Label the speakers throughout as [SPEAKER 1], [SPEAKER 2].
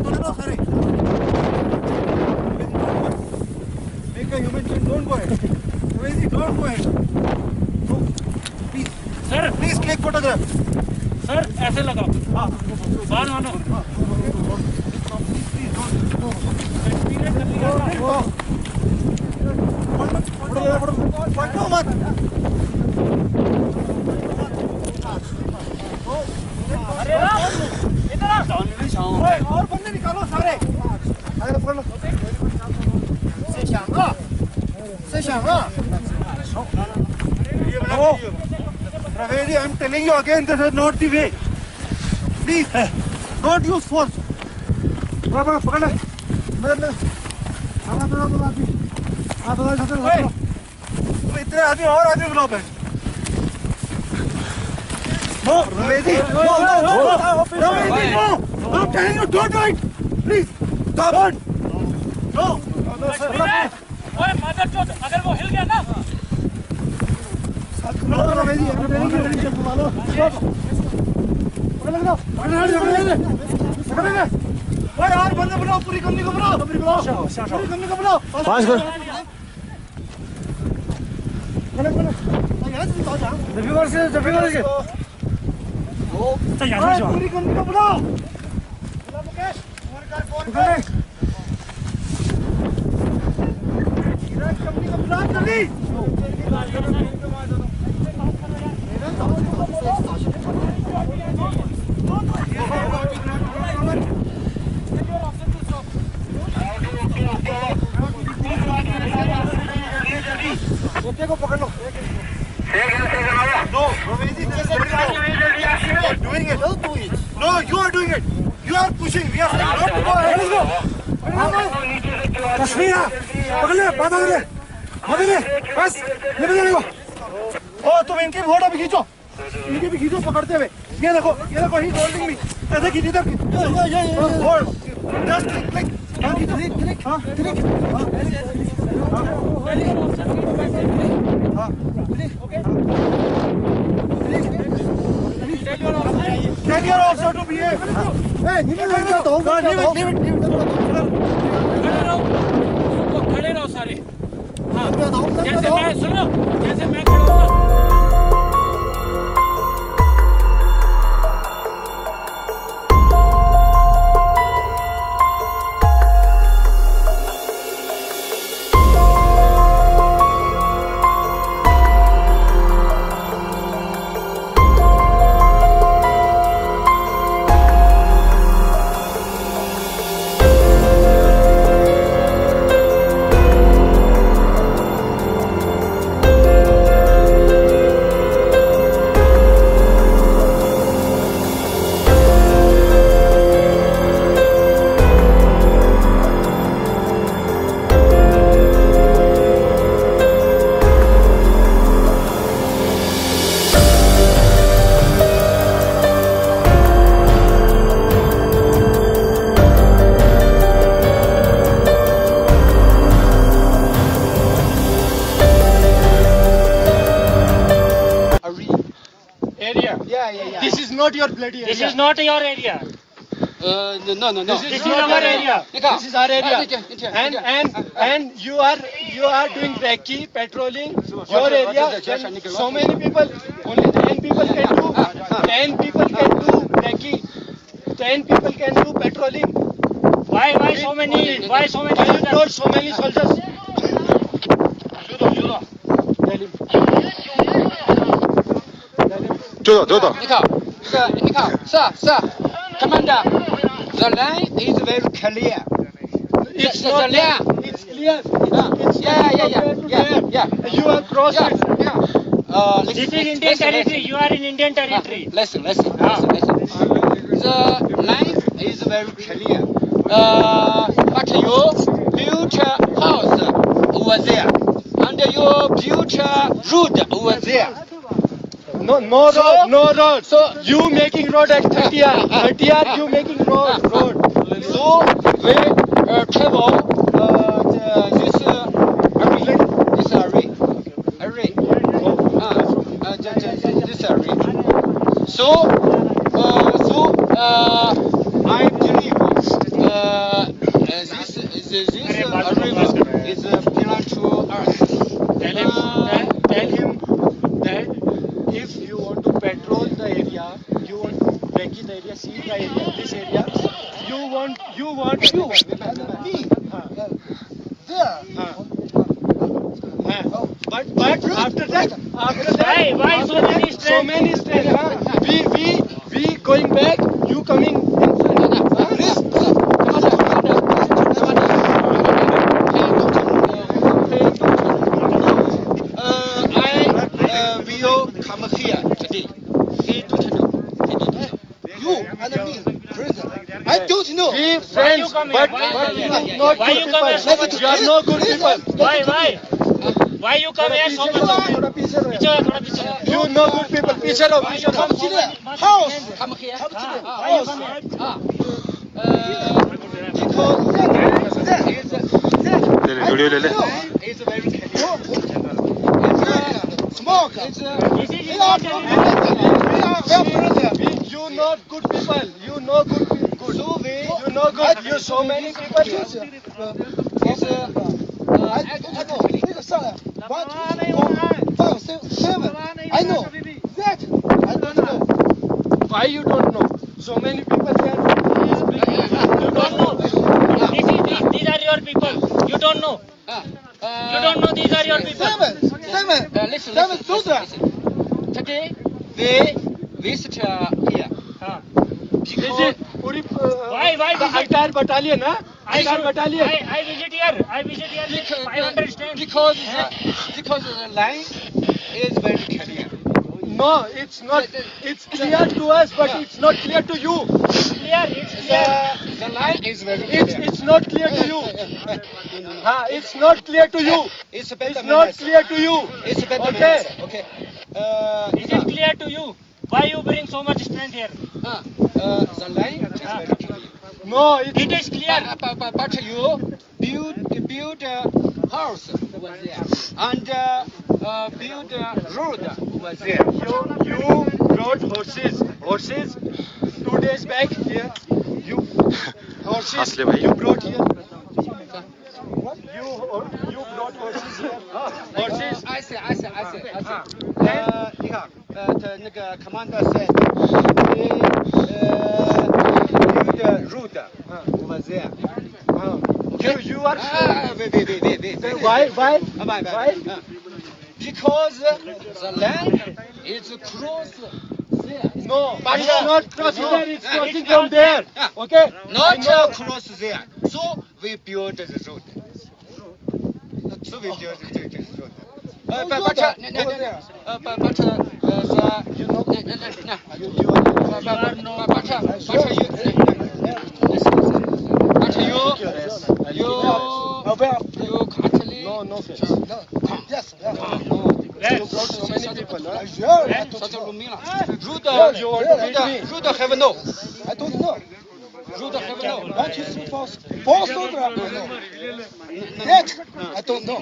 [SPEAKER 1] Photo सारे make a human change. Don't go ahead. Don't go ahead. No. Please.
[SPEAKER 2] Sir.
[SPEAKER 1] Please click photograph.
[SPEAKER 2] Sir, ऐसे लगाओ. हाँ. बाहर मानो.
[SPEAKER 1] Please फोटो मत.
[SPEAKER 2] अरे इधर आ.
[SPEAKER 1] और बंदे निकालो सारे. अरे पकड़ लो. No, Ravedi, I'm telling you again, this is not the way. Please, don't use force. पकड़ ले. इतने आदमी और आदमी बुलाओ बहन. No, Ravedi, no. Ravedi, no. I'm telling you, don't do it. Please, stop it. No.
[SPEAKER 2] ओए मादरचोद, अगर वो हिल गया ना
[SPEAKER 1] यार बंदे बुलाओ पूरी कंपनी को बुलाओ पूरी कंपनी को बुलाओ 5 कर पूरी कंपनी को बुलाओ मुकेश कंपनी को बुलाओ जल्दी को पकड़ लो. No, doing it. No, you are doing it. You are pushing. We are not to go ahead. Let's go. Kashmir पकड़ ले. बात कर ले. बस ये भी देखो. ओ तुम इनकी फोटो भी खींचो. इनकी भी खींचो पकड़ते हुए. ये देखो ही होल्डिंग मी. ऐसे खींची तब. होल्ड. Just click. हां खींचो. Click. Tell your officer to behave. Hey, leave it.
[SPEAKER 2] खड़े रहो सारे. हाँ. जैसे मैं सुनो. जैसे मैं खड़ा हूँ.
[SPEAKER 1] This is not your bloody area.
[SPEAKER 2] This is not your area.
[SPEAKER 1] No.
[SPEAKER 2] This is our area.
[SPEAKER 1] This is our area. And you are doing recce patrolling your area. So many people, only 10 people can do. 10 people can do recce. 10 people can do patrolling.
[SPEAKER 2] Why so many? Why so many?
[SPEAKER 1] Not so many soldiers.
[SPEAKER 3] Jodo.
[SPEAKER 4] 你看 Sir, Commander, the line is very clear.
[SPEAKER 1] It's
[SPEAKER 4] the
[SPEAKER 1] not
[SPEAKER 4] line.
[SPEAKER 1] It's clear.
[SPEAKER 4] Yeah.
[SPEAKER 1] You are crossing.
[SPEAKER 2] This is Indian territory. You are in Indian territory.
[SPEAKER 4] Listen. The line is very clear. But your future house over there, and your future road over there.
[SPEAKER 1] No road. So you making road at 30R. You making road.
[SPEAKER 4] So we travel this array. This array. I believe this river is belong to us.
[SPEAKER 2] Tell him that if you want to patrol the area, you want to break the area, see the area, this area, you want
[SPEAKER 1] Me. There.
[SPEAKER 2] But after that,
[SPEAKER 3] Why so many strength?
[SPEAKER 2] we going back, you coming
[SPEAKER 4] We all come here today. He don't know.
[SPEAKER 1] You and me. Prison. I don't know.
[SPEAKER 2] We friends, but not
[SPEAKER 3] Why
[SPEAKER 2] good
[SPEAKER 3] you come here so
[SPEAKER 2] people.
[SPEAKER 3] much?
[SPEAKER 2] You are no good people.
[SPEAKER 3] Why you come here so much?
[SPEAKER 1] थोड़ा पीछे रहो।
[SPEAKER 2] You no good people. पीछे रहो, पीछे रहो.
[SPEAKER 1] House.
[SPEAKER 4] Come here. It's very
[SPEAKER 1] Smoke.
[SPEAKER 2] You not good people. You no good people. You no good. You so many people.
[SPEAKER 1] I know. That I don't know.
[SPEAKER 2] Why you don't know? So many people here.
[SPEAKER 3] You don't know. These are your people. You don't know. You don't know these are your people.
[SPEAKER 4] Listen.
[SPEAKER 1] children.
[SPEAKER 4] Today we visit here.
[SPEAKER 2] Visit पूरी
[SPEAKER 3] Why
[SPEAKER 2] entire battalion, huh? Entire battalion.
[SPEAKER 3] I visit here. I visit here with 500 strength.
[SPEAKER 4] Because the line is very clear.
[SPEAKER 2] No, it's not. It's clear to us, but it's not clear to you.
[SPEAKER 3] It's clear.
[SPEAKER 4] The line is very clear.
[SPEAKER 2] It's not clear to you. It's not clear to you.
[SPEAKER 4] It's better
[SPEAKER 2] It's not clear to you.
[SPEAKER 4] It's better
[SPEAKER 2] Okay.
[SPEAKER 4] Okay.
[SPEAKER 3] Is it clear to you? Why you bring so much strength here?
[SPEAKER 4] The line is very clear.
[SPEAKER 2] No,
[SPEAKER 3] It is clear.
[SPEAKER 4] But you build a house over there and build a road over there.
[SPEAKER 2] You brought horses. 2 days back here. You horses. You brought here. You brought horses here. Horses.
[SPEAKER 4] I see. 你看，那个 commander said, build a road over there.
[SPEAKER 2] You are.
[SPEAKER 4] Wait.
[SPEAKER 2] Why?
[SPEAKER 4] Because the land is close there.
[SPEAKER 2] No, but it's not crossing there. It's crossing from there. Okay.
[SPEAKER 4] Not close there. So we build the road.
[SPEAKER 2] No.
[SPEAKER 1] Yes.
[SPEAKER 2] So many people.
[SPEAKER 4] Road have no.
[SPEAKER 1] I don't know.
[SPEAKER 4] Road have no.
[SPEAKER 1] 1, 2, 3, 4. 4 soldiers. That I don't know.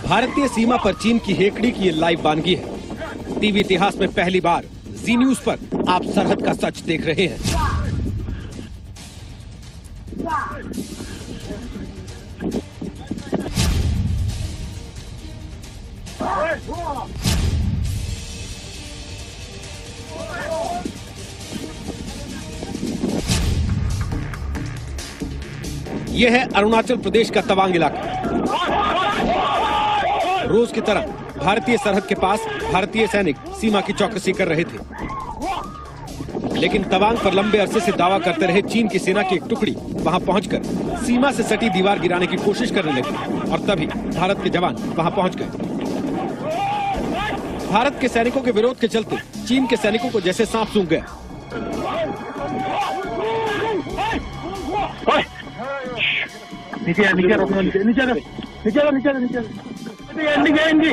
[SPEAKER 5] भारतीय सीमा पर चीन की हेकड़ी की ये live वानगी है। TV इतिहास में पहली बार जी न्यूज पर आप सरहद का सच देख रहे हैं। यह है अरुणाचल प्रदेश का तवांग इलाका। रोज की तरह भारतीय सरहद के पास भारतीय सैनिक सीमा की चौकसी कर रहे थे, लेकिन तवांग पर लंबे अरसे से दावा करते रहे चीन की सेना की एक टुकड़ी वहां पहुंचकर सीमा से सटी दीवार गिराने की कोशिश करने लगी और तभी भारत के जवान वहां पहुंच गए। भारत के सैनिकों के विरोध के चलते चीन के सैनिकों को जैसे सांप सूंघ गया।
[SPEAKER 6] नीचे एंडिंग है इनकी,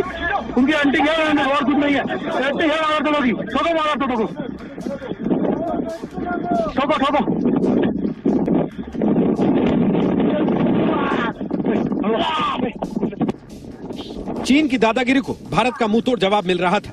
[SPEAKER 6] उनकी एंडिंग है और कुछ नहीं है। एंडिंग है और तो होगी, ठोको मारो, ठोको
[SPEAKER 5] चीन की दादागिरी को भारत का मुंहतोड़ जवाब मिल रहा था।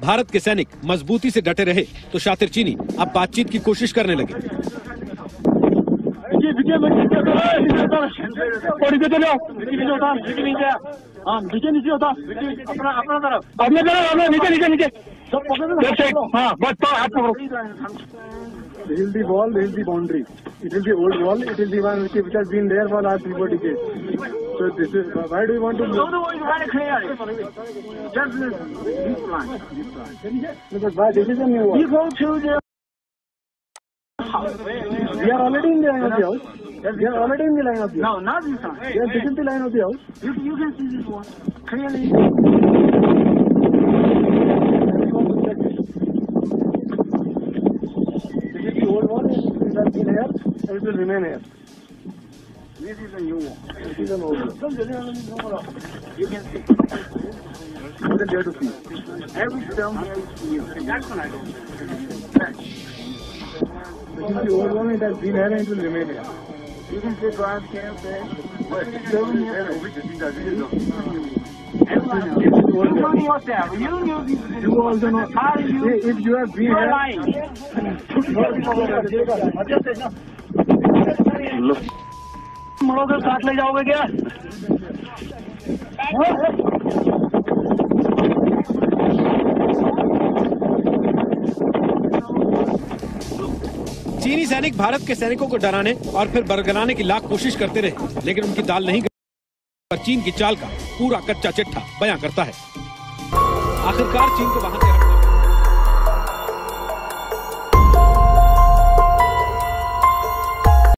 [SPEAKER 5] भारत के सैनिक मजबूती से डटे रहे तो शातिर चीनी अब बातचीत की कोशिश करने लगे।
[SPEAKER 6] This is the wall, this is the boundary. It is the old wall, it is the one which has been there for last 3-4 decades. So this is, why do you want to... No, it's very clear. Just this line. Because why, this is a new wall. You go to the house. We are already in the line of the house. Yes, we are already in the line of the house. No, not this one. Yes, this is the line of the house. You can see this one clearly. Old wall is here, it will remain here. This is a new wall. This is an old wall. You can see. You can dare to see. Every stone here is new. That's what I do. This is the old wall, it has been here and it will remain here. You can see grass here, there. Stone here. You also know. If you have been here. मरोगे साथ ले जाओगे क्या?
[SPEAKER 5] चीनी सैनिक भारत के सैनिकों को डराने और फिर बरगलाने की लाख कोशिश करते रहे, लेकिन उनकी दाल नहीं गई। पर चीन की चाल का पूरा कच्चा चिट्ठा बयां करता है। आखिरकार चीन को वहां से